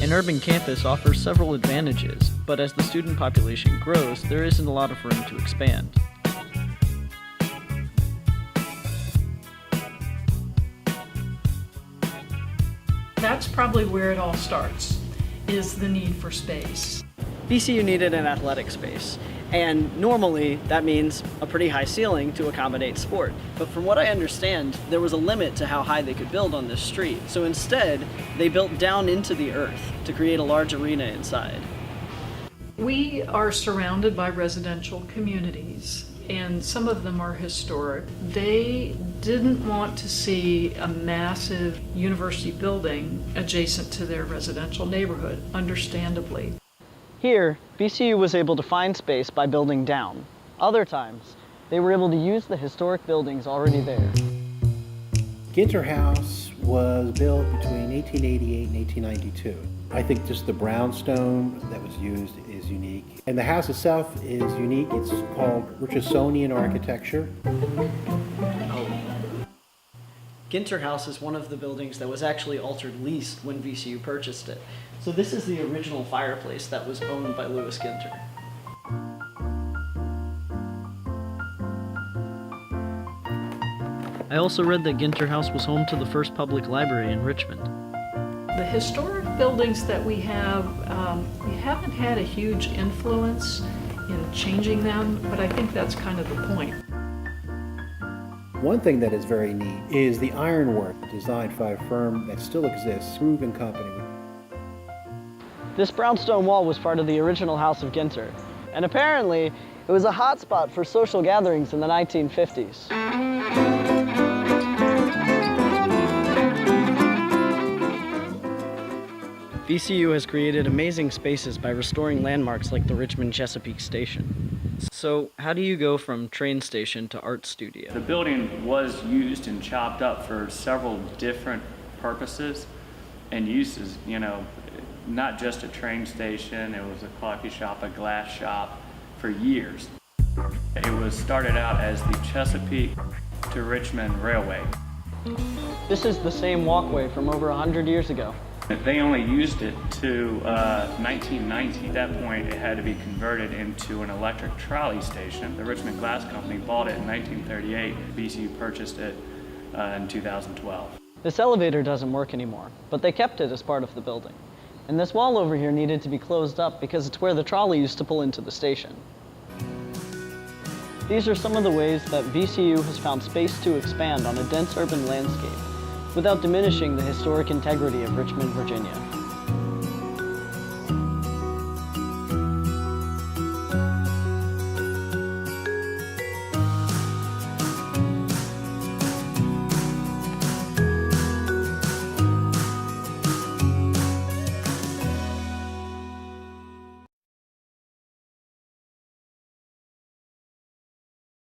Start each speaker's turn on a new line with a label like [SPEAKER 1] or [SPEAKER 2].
[SPEAKER 1] An urban campus offers several advantages, but as the student population grows, there isn't a lot of room to expand.
[SPEAKER 2] That's probably where it all starts, is the need for space.
[SPEAKER 3] VCU needed an athletic space, and normally that means a pretty high ceiling to accommodate sport. But from what I understand, there was a limit to how high they could build on this street. So instead, they built down into the earth to create a large arena inside.
[SPEAKER 2] We are surrounded by residential communities, and some of them are historic. They didn't want to see a massive university building adjacent to their residential neighborhood, understandably.
[SPEAKER 3] Here, VCU was able to find space by building down. Other times, they were able to use the historic buildings already there.
[SPEAKER 4] Ginter House was built between 1888 and 1892. I think just the brownstone that was used is unique. And the house itself is unique. It's called Richardsonian architecture.
[SPEAKER 3] Ginter House is one of the buildings that was actually altered least when VCU purchased it. So this is the original fireplace that was owned by Louis Ginter.
[SPEAKER 1] I also read that Ginter House was home to the first public library in Richmond.
[SPEAKER 2] The historic buildings that we haven't had a huge influence in changing them, but I think that's kind of the point.
[SPEAKER 4] One thing that is very neat is the ironwork designed by a firm that still exists, Groove & Company.
[SPEAKER 3] This brownstone wall was part of the original house of Ginter, and apparently it was a hotspot for social gatherings in the 1950s. VCU has created amazing spaces by restoring landmarks like the Richmond Chesapeake Station.
[SPEAKER 1] So, how do you go from train station to art studio?
[SPEAKER 5] The building was used and chopped up for several different purposes and uses, not just a train station, it was a coffee shop, a glass shop for years. It was started out as the Chesapeake to Richmond Railway.
[SPEAKER 3] This is the same walkway from over 100 years ago.
[SPEAKER 5] They only used it to 1990. At that point, it had to be converted into an electric trolley station. The Richmond Glass Company bought it in 1938. VCU purchased it in 2012.
[SPEAKER 3] This elevator doesn't work anymore, but they kept it as part of the building. And this wall over here needed to be closed up because it's where the trolley used to pull into the station. These are some of the ways that VCU has found space to expand on a dense urban landscape without diminishing the historic integrity of Richmond, Virginia.